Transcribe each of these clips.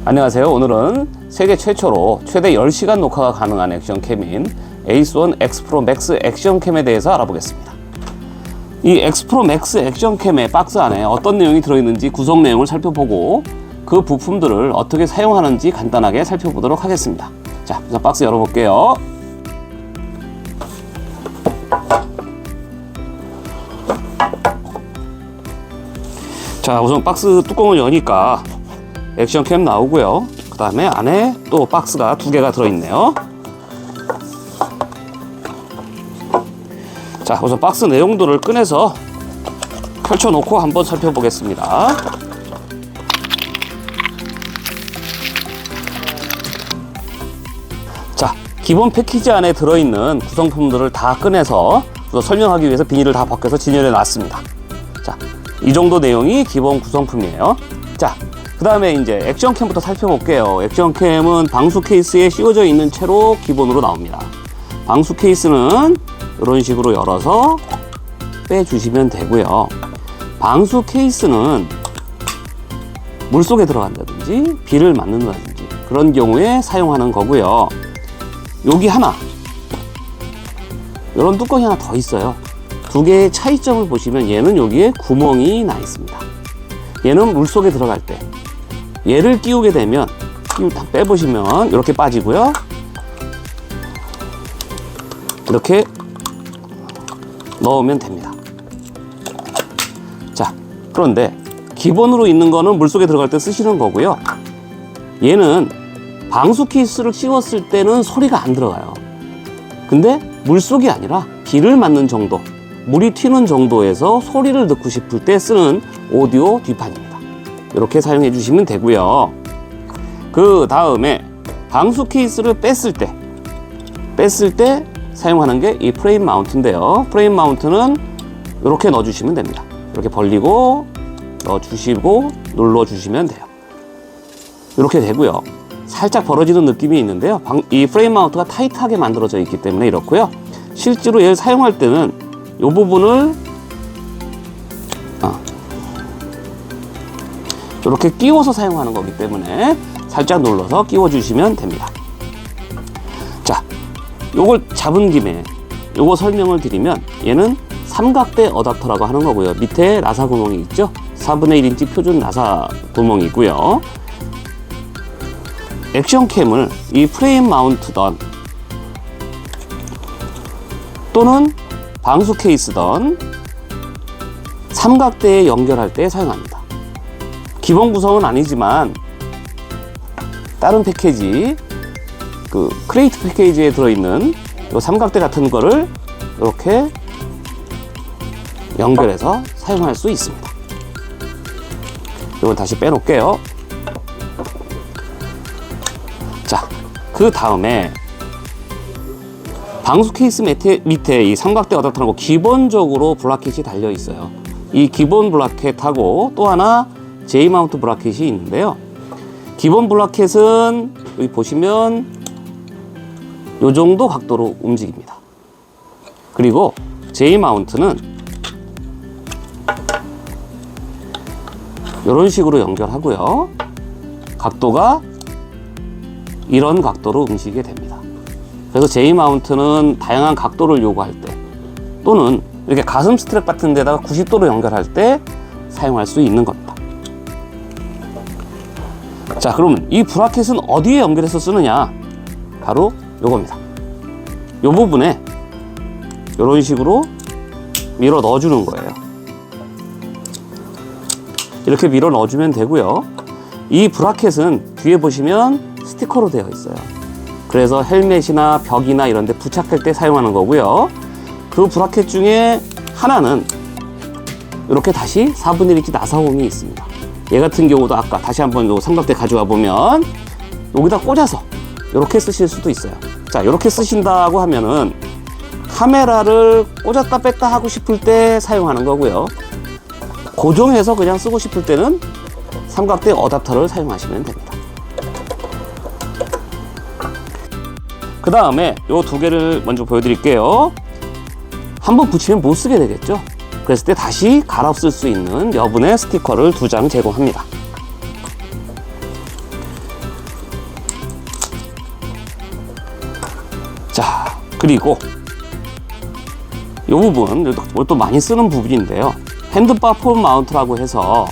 안녕하세요. 오늘은 세계 최초로 최대 10시간 녹화가 가능한 액션캠인 에이스1 X 프로 맥스 액션캠에 대해서 알아보겠습니다. 이 X 프로 맥스 액션캠의 박스 안에 어떤 내용이 들어있는지 구성 내용을 살펴보고 그 부품들을 어떻게 사용하는지 간단하게 살펴보도록 하겠습니다. 자, 우선 박스 열어볼게요. 자, 우선 박스 뚜껑을 여니까 액션캠 나오고요. 그 다음에 안에 또 박스가 2개가 들어있네요. 자, 우선 박스 내용들을 꺼내서 펼쳐놓고 한번 살펴보겠습니다. 자, 기본 패키지 안에 들어있는 구성품들을 다 꺼내서 설명하기 위해서 비닐을 다 벗겨서 진열해 놨습니다. 자, 이 정도 내용이 기본 구성품이에요. 자, 그 다음에 이제 액션캠부터 살펴볼게요. 액션캠은 방수 케이스에 씌워져 있는 채로 기본으로 나옵니다. 방수 케이스는 이런 식으로 열어서 빼주시면 되고요. 방수 케이스는 물속에 들어간다든지 비를 맞는다든지 그런 경우에 사용하는 거고요. 여기 하나, 이런 뚜껑이 하나 더 있어요. 2개의 차이점을 보시면 얘는 여기에 구멍이 나 있습니다. 얘는 물속에 들어갈 때 얘를 끼우게 되면 힘을 딱 빼보시면 이렇게 빠지고요. 이렇게 넣으면 됩니다. 자, 그런데 기본으로 있는 거는 물속에 들어갈 때 쓰시는 거고요. 얘는 방수 케이스를 씌웠을 때는 소리가 안 들어가요. 근데 물속이 아니라 비를 맞는 정도, 물이 튀는 정도에서 소리를 듣고 싶을 때 쓰는 오디오 뒷판입니다. 이렇게 사용해 주시면 되고요. 그 다음에 방수 케이스를 뺐을 때 사용하는 게 이 프레임 마운트인데요. 프레임 마운트는 이렇게 넣어 주시면 됩니다. 이렇게 벌리고 넣어 주시고 눌러 주시면 돼요. 이렇게 되고요. 살짝 벌어지는 느낌이 있는데요. 이 프레임 마운트가 타이트하게 만들어져 있기 때문에 이렇고요. 실제로 얘를 사용할 때는 이 부분을 이렇게 끼워서 사용하는 거기 때문에 살짝 눌러서 끼워 주시면 됩니다. 자, 요걸 잡은 김에 요거 설명을 드리면 얘는 삼각대 어댑터라고 하는 거고요. 밑에 나사 구멍이 있죠. 4분의 1인치 표준 나사 구멍이 있고요. 액션캠을 이 프레임 마운트던 또는 방수 케이스던 삼각대에 연결할 때 사용합니다. 기본 구성은 아니지만 다른 패키지, 그 크레이트 패키지에 들어있는 이 삼각대 같은 거를 이렇게 연결해서 사용할 수 있습니다. 이걸 다시 빼놓을게요. 자, 그 다음에 방수 케이스 밑에 이 삼각대 어댑터라고 기본적으로 브라켓이 달려 있어요. 이 기본 브라켓하고 또 하나 J-마운트 브라켓이 있는데요. 기본 브라켓은 여기 보시면 이 정도 각도로 움직입니다. 그리고 J-마운트는 이런 식으로 연결하고요. 각도가 이런 각도로 움직이게 됩니다. 그래서 J-마운트는 다양한 각도를 요구할 때 또는 이렇게 가슴 스트랩 같은 데다가 90도로 연결할 때 사용할 수 있는 겁니다. 자, 그러면 이 브라켓은 어디에 연결해서 쓰느냐? 바로 요겁니다. 요 부분에 이런 식으로 밀어 넣어주는 거예요. 이렇게 밀어 넣어주면 되고요. 이 브라켓은 뒤에 보시면 스티커로 되어 있어요. 그래서 헬멧이나 벽이나 이런 데 부착할 때 사용하는 거고요. 그 브라켓 중에 하나는 이렇게 다시 4분의 1인치 나사홈이 있습니다. 얘 같은 경우도 아까 다시 한번 요 삼각대 가져와 보면 여기다 꽂아서 이렇게 쓰실 수도 있어요. 자, 이렇게 쓰신다고 하면은 카메라를 꽂았다 뺐다 하고 싶을 때 사용하는 거고요. 고정해서 그냥 쓰고 싶을 때는 삼각대 어댑터를 사용하시면 됩니다. 그 다음에 요 2개를 먼저 보여드릴게요. 한번 붙이면 못 쓰게 되겠죠. 그랬을 때 다시 갈아 쓸 수 있는 여분의 스티커를 2장 제공합니다. 그리고 이 부분, 또 많이 쓰는 부분인데요. 핸드바 폰 마운트라고 해서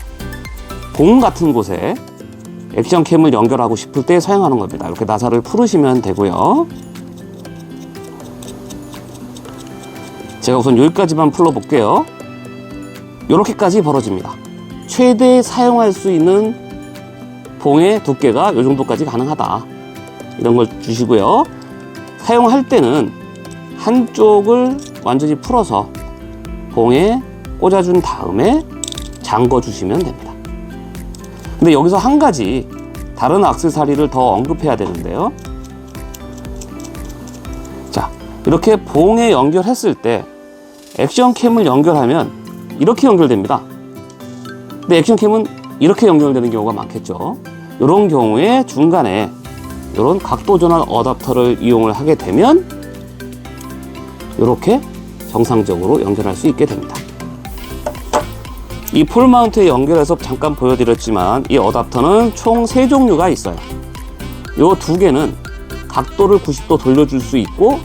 봉 같은 곳에 액션캠을 연결하고 싶을 때 사용하는 겁니다. 이렇게 나사를 풀으시면 되고요. 제가 우선 여기까지만 풀어볼게요. 이렇게까지 벌어집니다. 최대 사용할 수 있는 봉의 두께가 이 정도까지 가능하다. 이런 걸 주시고요. 사용할 때는 한쪽을 완전히 풀어서 봉에 꽂아준 다음에 잠궈 주시면 됩니다. 근데 여기서 한 가지 다른 액세서리를 더 언급해야 되는데요. 자, 이렇게 봉에 연결했을 때 액션캠을 연결하면 이렇게 연결됩니다. 근데 액션캠은 이렇게 연결되는 경우가 많겠죠. 이런 경우에 중간에 이런 각도 전환 어댑터를 이용을 하게 되면 이렇게 정상적으로 연결할 수 있게 됩니다. 이 폴 마운트에 연결해서 잠깐 보여드렸지만 이 어댑터는 총 3종류가 있어요. 이 2개는 각도를 90도 돌려줄 수 있고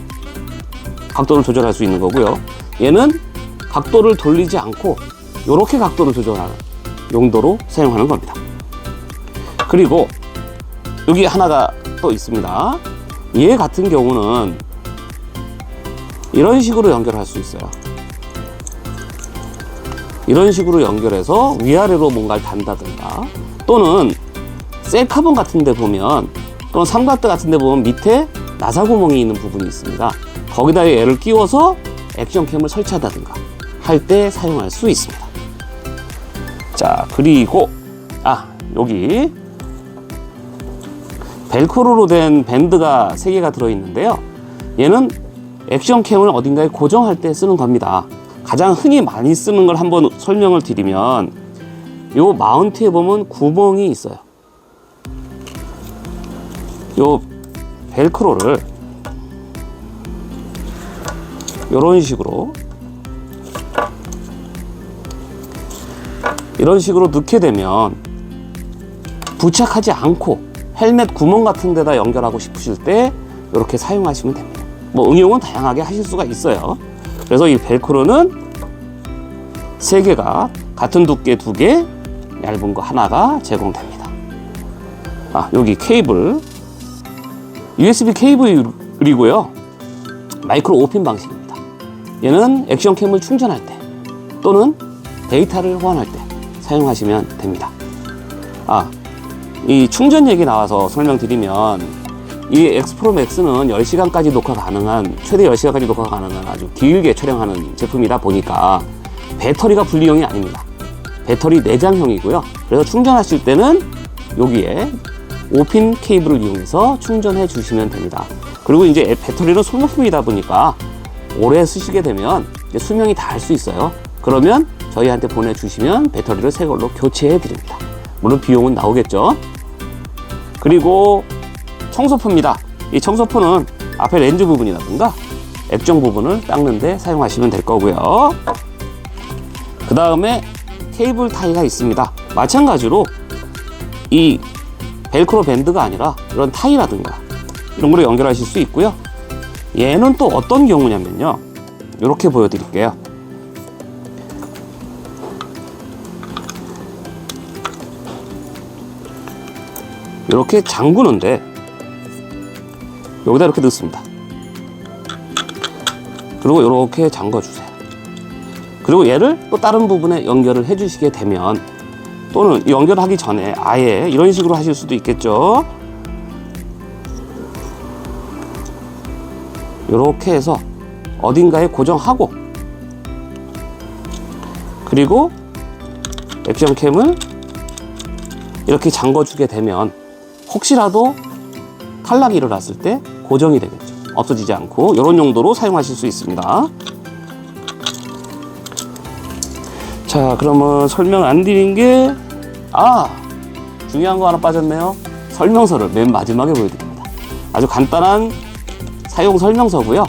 각도를 조절할 수 있는 거고요. 얘는 각도를 돌리지 않고 이렇게 각도를 조절하는 용도로 사용하는 겁니다. 그리고 여기 하나가 또 있습니다. 얘 같은 경우는 이런 식으로 연결할 수 있어요. 이런 식으로 연결해서 위아래로 뭔가를 단다든가, 또는 셀카본 같은 데 보면, 또는 삼각대 같은 데 보면 밑에 나사 구멍이 있는 부분이 있습니다. 거기다 얘를 끼워서 액션캠을 설치한다든가 할 때 사용할 수 있습니다. 자, 그리고 여기 벨크로로 된 밴드가 3개가 들어있는데요. 얘는 액션캠을 어딘가에 고정할 때 쓰는 겁니다. 가장 흔히 많이 쓰는 걸 한번 설명을 드리면, 요 마운트에 보면 구멍이 있어요. 요 벨크로를 이런 식으로 넣게 되면 부착하지 않고 헬멧 구멍 같은 데다 연결하고 싶으실 때 이렇게 사용하시면 됩니다. 뭐 응용은 다양하게 하실 수가 있어요. 그래서 이 벨크로는 3개가 같은 두께 2개, 얇은 거 하나가 제공됩니다. 여기 케이블, USB 케이블이고요. 마이크로 5핀 방식입니다. 얘는 액션캠을 충전할 때 또는 데이터를 호환할 때 사용하시면 됩니다. 이 충전 얘기 나와서 설명드리면, 이 X 프로 맥스는 10시간까지 녹화 가능한, 최대 10시간까지 녹화 가능한 아주 길게 촬영하는 제품이다 보니까 배터리가 분리형이 아닙니다. 배터리 내장형이고요. 그래서 충전하실 때는 여기에 5핀 케이블을 이용해서 충전해 주시면 됩니다. 그리고 이제 배터리는 소모품이다 보니까 오래 쓰시게 되면 이제 수명이 닿을 수 있어요. 그러면 저희한테 보내주시면 배터리를 새 걸로 교체해 드립니다. 물론 비용은 나오겠죠. 그리고 청소포입니다. 이 청소포는 앞에 렌즈 부분이라든가 액정 부분을 닦는 데 사용하시면 될 거고요. 그 다음에 케이블 타이가 있습니다. 마찬가지로 이 벨크로 밴드가 아니라 이런 타이라든가 이런 거로 연결하실 수 있고요. 얘는 또 어떤 경우냐면요, 이렇게 보여드릴게요. 이렇게 잠그는데 여기다 이렇게 넣습니다. 그리고 이렇게 잠궈주세요. 그리고 얘를 또 다른 부분에 연결을 해주시게 되면, 또는 연결하기 전에 아예 이런 식으로 하실 수도 있겠죠. 이렇게 해서 어딘가에 고정하고, 그리고 액션캠을 이렇게 잠궈주게 되면 혹시라도 탈락이 일어났을 때 고정이 되겠죠. 없어지지 않고 이런 용도로 사용하실 수 있습니다. 자, 그러면 설명 안 드린 게 중요한 거 하나 빠졌네요. 설명서를 맨 마지막에 보여드립니다. 아주 간단한 사용 설명서고요.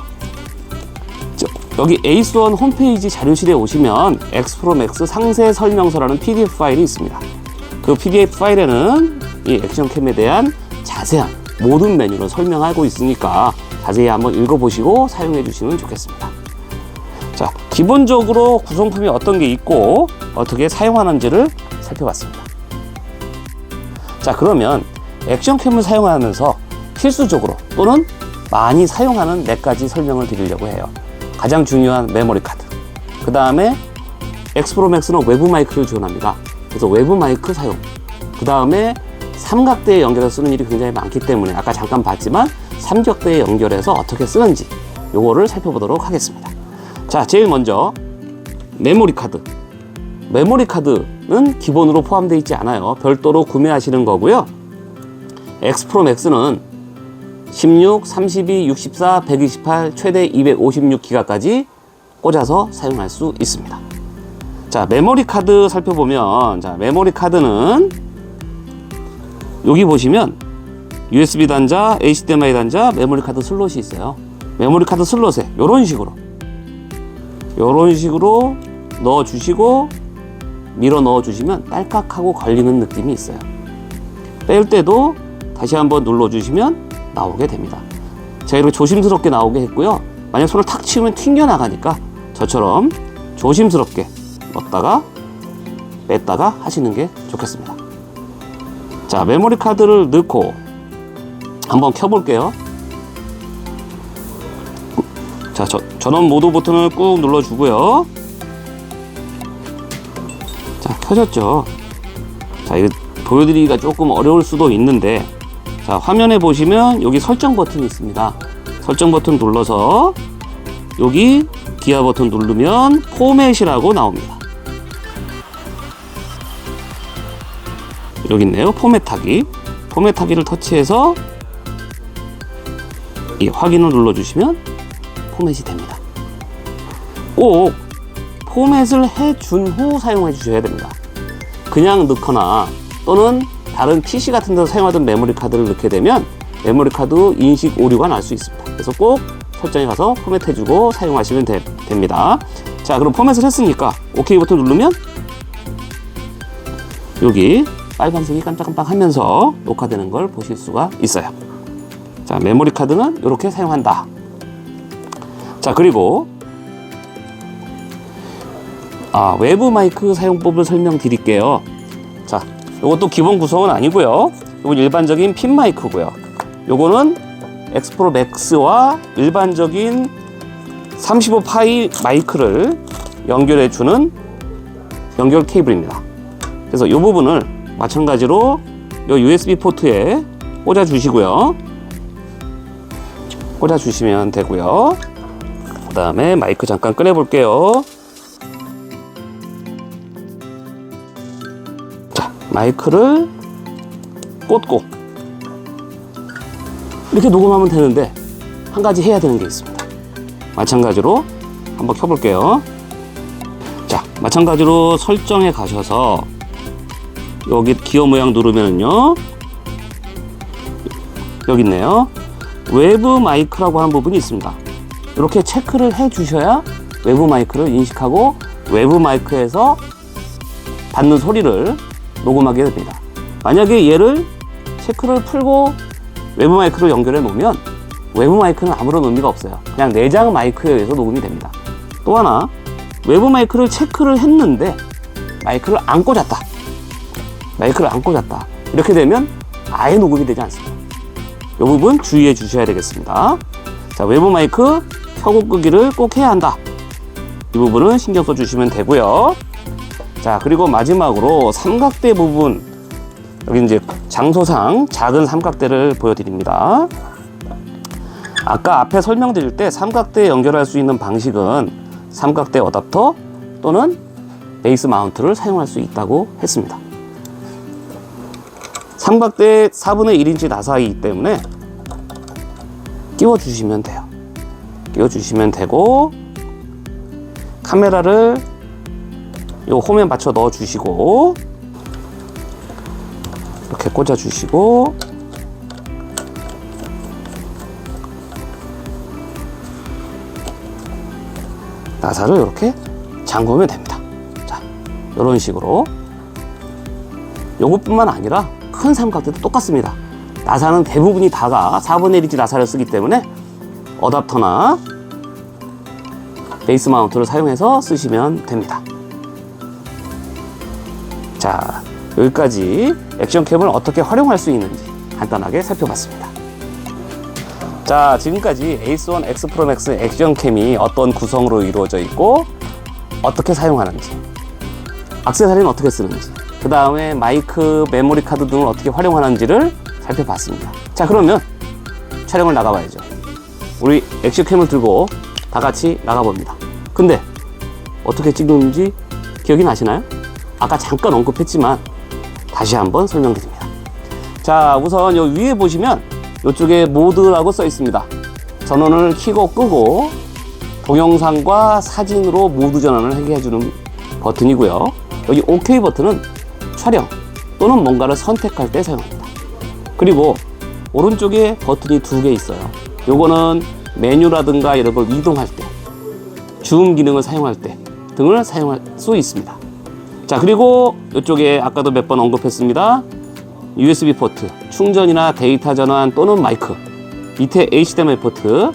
여기 에이스원 홈페이지 자료실에 오시면 X 프로 맥스 상세 설명서라는 PDF 파일이 있습니다. 그 PDF 파일에는 이 액션캠에 대한 자세한 모든 메뉴를 설명하고 있으니까 자세히 한번 읽어보시고 사용해 주시면 좋겠습니다. 자, 기본적으로 구성품이 어떤 게 있고 어떻게 사용하는지를 살펴봤습니다. 자, 그러면 액션캠을 사용하면서 필수적으로 또는 많이 사용하는 4가지 설명을 드리려고 해요. 가장 중요한 메모리 카드, 그 다음에 X-PRO MAX는 외부 마이크를 지원합니다. 그래서 외부 마이크 사용, 그 다음에 삼각대에 연결해서 쓰는 일이 굉장히 많기 때문에 아까 잠깐 봤지만 삼각대에 연결해서 어떻게 쓰는지 요거를 살펴보도록 하겠습니다. 자, 제일 먼저 메모리 카드. 메모리 카드는 기본으로 포함되어 있지 않아요. 별도로 구매하시는 거고요. X-PRO MAX는 16, 32, 64, 128, 최대 256기가까지 꽂아서 사용할 수 있습니다. 자, 메모리 카드 살펴보면, 자, 메모리 카드는 여기 보시면 USB 단자, HDMI 단자, 메모리 카드 슬롯이 있어요. 메모리 카드 슬롯에 이런 식으로 넣어 주시고 밀어 넣어 주시면 딸깍하고 걸리는 느낌이 있어요. 뺄 때도 다시 한번 눌러 주시면 나오게 됩니다. 제가 이렇게 조심스럽게 나오게 했고요. 만약 손을 탁 치우면 튕겨 나가니까 저처럼 조심스럽게 넣었다가 뺐다가 하시는 게 좋겠습니다. 자, 메모리 카드를 넣고 한번 켜볼게요. 자, 전원 모드 버튼을 꾹 눌러주고요. 자, 켜졌죠. 자, 이거 보여드리기가 조금 어려울 수도 있는데, 자, 화면에 보시면 여기 설정 버튼이 있습니다. 설정 버튼 눌러서 여기 기아 버튼 누르면 포맷이라고 나옵니다. 여기 있네요. 포맷하기. 포맷하기를 터치해서 이 확인을 눌러주시면 포맷이 됩니다. 꼭 포맷을 해준 후 사용해 주셔야 됩니다. 그냥 넣거나 또는 다른 PC 같은 데서 사용하던 메모리 카드를 넣게 되면 메모리 카드 인식 오류가 날 수 있습니다. 그래서 꼭 설정에 가서 포맷해 주고 사용하시면 됩니다. 자, 그럼 포맷을 했으니까 OK 버튼 누르면 여기 빨간색이 깜짝깜짝 하면서 녹화되는 걸 보실 수가 있어요. 자, 메모리 카드는 이렇게 사용한다. 자, 그리고 외부 마이크 사용법을 설명드릴게요. 자, 이것도 기본 구성은 아니고요. 이건 일반적인 핀 마이크고요. 요거는 X-PRO MAX와 일반적인 35파이 마이크를 연결해주는 연결 케이블입니다. 그래서 이 부분을 마찬가지로 이 USB 포트에 꽂아 주시고요. 꽂아 주시면 되고요. 그 다음에 마이크 잠깐 꺼내 볼게요. 자, 마이크를 꽂고 이렇게 녹음하면 되는데 한 가지 해야 되는 게 있습니다. 마찬가지로 한번 켜볼게요. 자, 마찬가지로 설정에 가셔서 여기 기어 모양 누르면요, 여기 있네요. 외부 마이크라고 하는 부분이 있습니다. 이렇게 체크를 해 주셔야 외부 마이크를 인식하고 외부 마이크에서 받는 소리를 녹음하게 됩니다. 만약에 얘를 체크를 풀고 외부 마이크로 연결해 놓으면 외부 마이크는 아무런 의미가 없어요. 그냥 내장 마이크에 의해서 녹음이 됩니다. 또 하나, 외부 마이크를 체크를 했는데 마이크를 안 꽂았다. 이렇게 되면 아예 녹음이 되지 않습니다. 이 부분 주의해 주셔야 되겠습니다. 자, 외부 마이크 켜고 끄기를 꼭 해야 한다. 이 부분은 신경 써 주시면 되고요. 자, 그리고 마지막으로 삼각대 부분, 여기 이제 장소상 작은 삼각대를 보여드립니다. 아까 앞에 설명드릴 때 삼각대에 연결할 수 있는 방식은 삼각대 어댑터 또는 베이스 마운트를 사용할 수 있다고 했습니다. 삼각대 4분의 1인치 나사이기 때문에 끼워주시면 돼요. 끼워주시면 되고, 카메라를 요 홈에 맞춰 넣어주시고, 이렇게 꽂아주시고, 나사를 이렇게 잠그면 됩니다. 자, 이런 식으로. 요것뿐만 아니라 큰 삼각대도 똑같습니다. 나사는 대부분이 다가 4분의 1인치 나사를 쓰기 때문에 어댑터나 베이스 마운트를 사용해서 쓰시면 됩니다. 자, 여기까지 액션캠을 어떻게 활용할 수 있는지 간단하게 살펴봤습니다. 자, 지금까지 에이스1 X 프로 맥스 액션캠이 어떤 구성으로 이루어져 있고 어떻게 사용하는지, 액세서리는 어떻게 쓰는지, 그 다음에 마이크, 메모리 카드 등을 어떻게 활용하는지를 살펴봤습니다. 자, 그러면 촬영을 나가봐야죠. 우리 액션캠을 들고 다 같이 나가봅니다. 근데 어떻게 찍는지 기억이 나시나요? 아까 잠깐 언급했지만 다시 한번 설명드립니다. 자, 우선 요 위에 보시면 이쪽에 모드라고 써 있습니다. 전원을 켜고 끄고 동영상과 사진으로 모드 전환을 하게 해주는 버튼이고요. 여기 OK 버튼은 촬영 또는 뭔가를 선택할 때 사용합니다. 그리고 오른쪽에 버튼이 2개 있어요. 요거는 메뉴라든가 이런 걸 이동할 때, 줌 기능을 사용할 때 등을 사용할 수 있습니다. 자, 그리고 이쪽에 아까도 몇 번 언급했습니다. USB 포트, 충전이나 데이터 전환 또는 마이크, 밑에 HDMI 포트,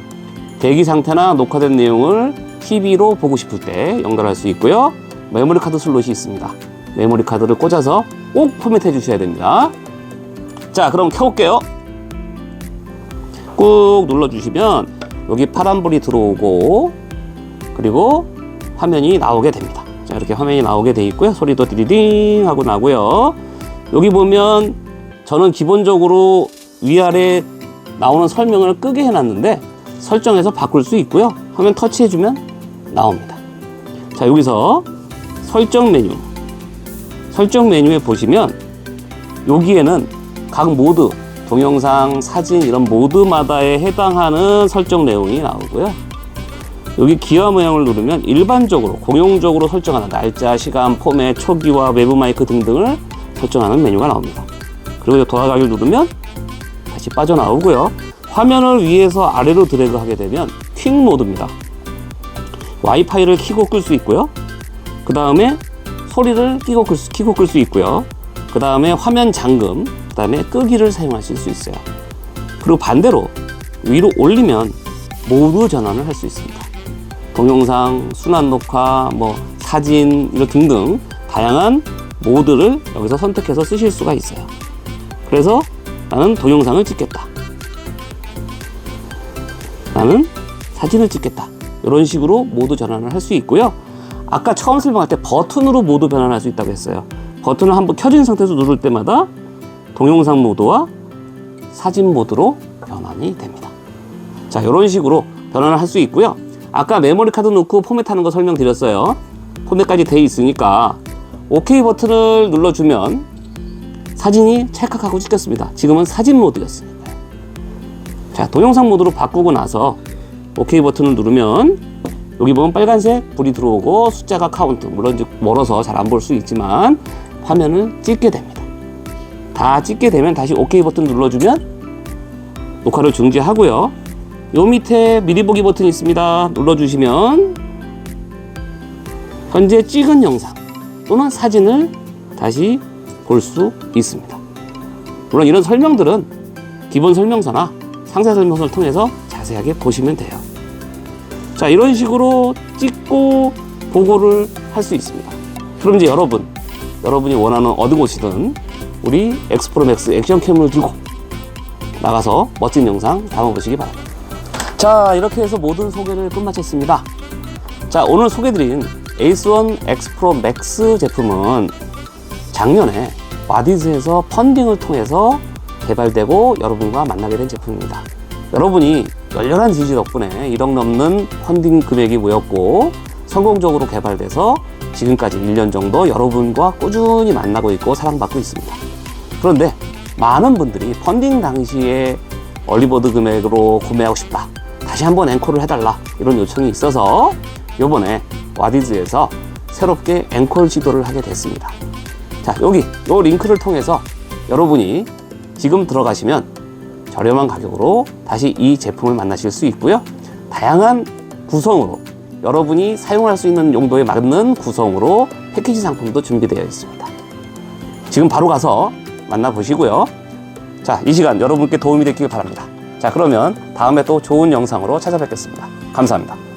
대기 상태나 녹화된 내용을 TV로 보고 싶을 때 연결할 수 있고요. 메모리 카드 슬롯이 있습니다. 메모리 카드를 꽂아서 꼭 포맷해 주셔야 됩니다. 자, 그럼 켜볼게요. 꾹 눌러주시면 여기 파란불이 들어오고 그리고 화면이 나오게 됩니다. 자, 이렇게 화면이 나오게 돼 있고요. 소리도 디디딩 하고 나고요. 여기 보면 저는 기본적으로 위아래 나오는 설명을 끄게 해놨는데 설정해서 바꿀 수 있고요. 화면 터치해주면 나옵니다. 자, 여기서 설정 메뉴에 보시면 여기에는 각 모드, 동영상, 사진 이런 모드마다에 해당하는 설정 내용이 나오고요. 여기 기화 모양을 누르면 일반적으로 공용적으로 설정하는 날짜, 시간, 포맷, 초기화, 외부 마이크 등등을 설정하는 메뉴가 나옵니다. 그리고 돌아가기를 누르면 다시 빠져나오고요. 화면을 위에서 아래로 드래그 하게 되면 퀵 모드입니다. 와이파이를 켜고 끌 수 있고요. 그 다음에 소리를 켜고 끌 수 있고요. 그 다음에 화면 잠금, 그 다음에 끄기를 사용하실 수 있어요. 그리고 반대로 위로 올리면 모드 전환을 할 수 있습니다. 동영상, 순환 녹화, 사진 이런 등등 다양한 모드를 여기서 선택해서 쓰실 수가 있어요. 그래서 나는 동영상을 찍겠다, 나는 사진을 찍겠다, 이런 식으로 모드 전환을 할 수 있고요. 아까 처음 설명할 때 버튼으로 모드 변환할 수 있다고 했어요. 버튼을 한번 켜진 상태에서 누를 때마다 동영상 모드와 사진 모드로 변환이 됩니다. 자, 이런 식으로 변환을 할 수 있고요. 아까 메모리 카드 넣고 포맷하는 거 설명드렸어요. 포맷까지 돼 있으니까 OK 버튼을 눌러주면 사진이 찰칵하고 찍혔습니다. 지금은 사진 모드였습니다. 자, 동영상 모드로 바꾸고 나서 OK 버튼을 누르면 여기 보면 빨간색 불이 들어오고 숫자가 카운트, 물론 멀어서 잘 안 볼 수 있지만 화면을 찍게 됩니다. 다 찍게 되면 다시 OK 버튼 눌러주면 녹화를 중지하고요. 요 밑에 미리 보기 버튼이 있습니다. 눌러주시면 현재 찍은 영상 또는 사진을 다시 볼 수 있습니다. 물론 이런 설명들은 기본 설명서나 상세 설명서를 통해서 자세하게 보시면 돼요. 자, 이런 식으로 찍고 보고를 할 수 있습니다. 그럼 이제 여러분이 원하는 어느 곳이든 우리 X 프로 맥스 액션캠을 들고 나가서 멋진 영상 담아보시기 바랍니다. 자, 이렇게 해서 모든 소개를 끝마쳤습니다. 자, 오늘 소개드린 에이스1 X 프로 맥스 제품은 작년에 와디즈에서 펀딩을 통해서 개발되고 여러분과 만나게 된 제품입니다. 여러분이 열렬한 지지 덕분에 1억 넘는 펀딩 금액이 모였고 성공적으로 개발돼서 지금까지 1년 정도 여러분과 꾸준히 만나고 있고 사랑받고 있습니다. 그런데 많은 분들이 펀딩 당시에 얼리버드 금액으로 구매하고 싶다, 다시 한번 앵콜을 해달라, 이런 요청이 있어서 요번에 와디즈에서 새롭게 앵콜 시도를 하게 됐습니다. 자, 여기 요 링크를 통해서 여러분이 지금 들어가시면 저렴한 가격으로 다시 이 제품을 만나실 수 있고요. 다양한 구성으로 여러분이 사용할 수 있는 용도에 맞는 구성으로 패키지 상품도 준비되어 있습니다. 지금 바로 가서 만나보시고요. 자, 이 시간 여러분께 도움이 됐길 바랍니다. 자, 그러면 다음에 또 좋은 영상으로 찾아뵙겠습니다. 감사합니다.